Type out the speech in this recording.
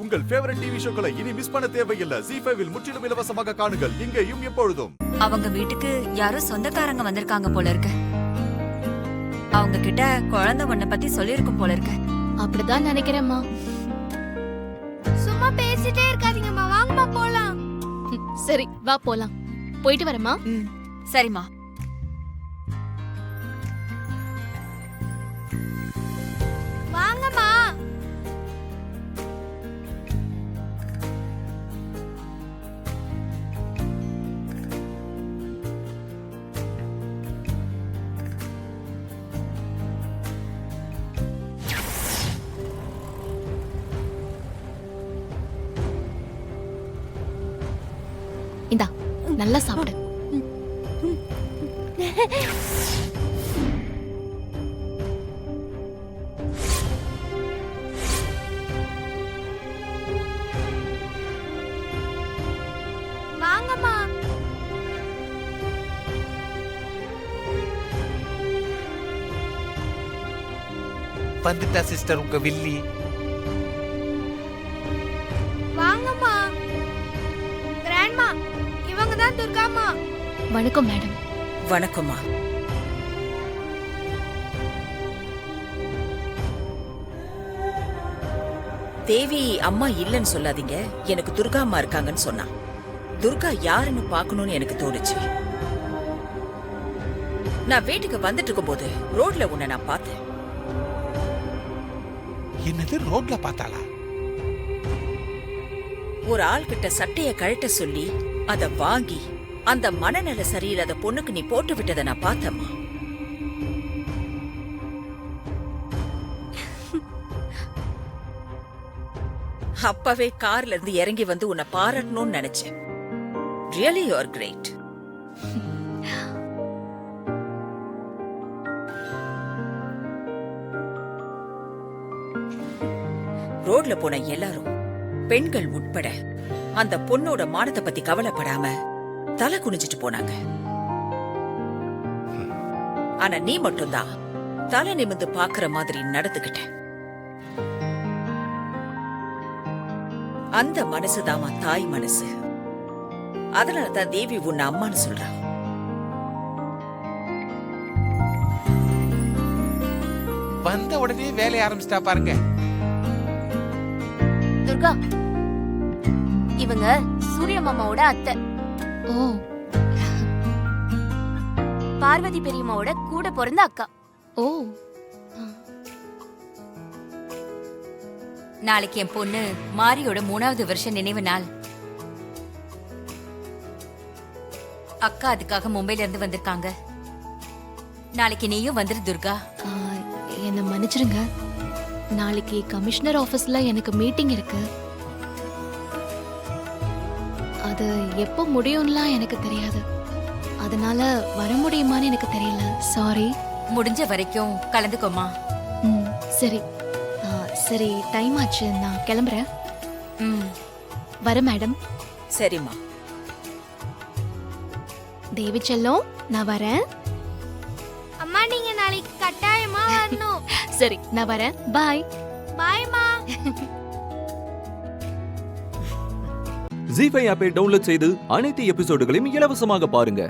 உங்கள் favourite TV ஷோக்களை இனி miss பண்ண தேவையில்லை. ZEE5 இல் முற்றிலும் இலவசமாக காணுங்கள், இங்கேயும் எப்பொழுதும். அவங்க வீட்டுக்கு யாரோ சொந்தக்காரங்க வந்திருக்காங்க போல இருக்கு. அவங்க கிட்ட குழந்தை ஒண்ண பத்தி சொல்லிருக்கும் போல இருக்கு. அப்படிதான் நினைக்கிறேம்மா. சும்மா பேசிட்டே இருக்காதீங்கம்மா, வாங்கம்மா போலாம். சரி வா போலாம். போயிட்டு வரமா. சரிம்மா. வாங்கம்மா. இந்தா நல்லா சாப்பிடு. வாங்கம்மா. வந்துட்டா சிஸ்டர் உங்க வில்லி. வாங்கம்மா. கிராண்ட்மா, இவங்க தான் துர்காம்மா. வணக்கம் மேடம். வணக்கம்மா. தேவி அம்மா இல்லன்னு சொல்லாதீங்க, எனக்கு துர்கா அம்மா இருக்காங்கன்னு சொன்னா. துர்கா யாருன்னு பாக்கணும்னு எனக்கு தோணுச்சு. நான் வீட்டுக்கு வந்துட்டு இருக்கும் போது ரோட்ல உன்னை நான் பார்த்தேன். என்னது ரோட்ல பார்த்தாளா? ஒரு ஆள் கிட்ட சட்டைய கழட்ட சொல்லி அத வாங்கி அந்த மனநல சரியில்லாத பொண்ணுக்கு நீ போட்டு விட்டதை நான் பார்த்தேம்மா. அப்பவே கார்ல இருந்து இறங்கி வந்து உன்னை பாராட்டணும்னு நினைச்சேன். Really you are great. ரோட்ல போன எல்லாரும், பெண்கள் உட்பட, அந்த பொண்ணோட மானத்தை பத்தி கவலைப்படாம தலை குனிஞ்சிட்டு போனாங்க. ஆனா நீ மட்டும்தான் தலை நிமிந்து பாக்குற மாதிரி நடந்துகிட்ட. அந்த மனசுதாமா தாய் மனசு. அதனாலதான் தேவி உன்னை அம்மான்னு சொல்றா. வந்த உடனே வேலைய ஆரம்பிச்சிட்டா பாருங்க. துர்கா, இவங்க சூரிய மாமாவோட அத்தை. ஓ, பார்வதி பெரியம்மாவோட கூட பிறந்த அக்கா. ஓ, நாளைக்கு என் பொண்ணு மாரியோட 3வது வருஷ நினைவு நாள். அக்கா அதுக்காக மும்பைல இருந்து வந்திருக்காங்க. நாளைக்கு நீயும் வந்துரு துர்கா. என்ன மன்னிச்சிருங்க, நாளைக்கு கமிஷனர் ஆபீஸ்ல எனக்கு மீட்டிங் இருக்கு. அது எப்போ முடியும்லாம் எனக்கு தெரியாது. அதனால வர முடியுமான்னு எனக்கு தெரியல. சாரி. முடிஞ்ச வரைக்கும் கலந்துக்கோமா. சரி சரி, டைம் ஆச்சு, நான் கிளம்புறேன். வர மேடம். சரிம்மா. தேவி செல்லம், நான் வரேன். அம்மா, நீங்க நாளைக்கு கட்டாயமா வரணும். சரி, நான் வரேன். பாய். பாய்மா. ZEE5 ஆப்பை டவுன்லோட் செய்து அனைத்து எபிசோடுகளையும் இலவசமாக பாருங்க.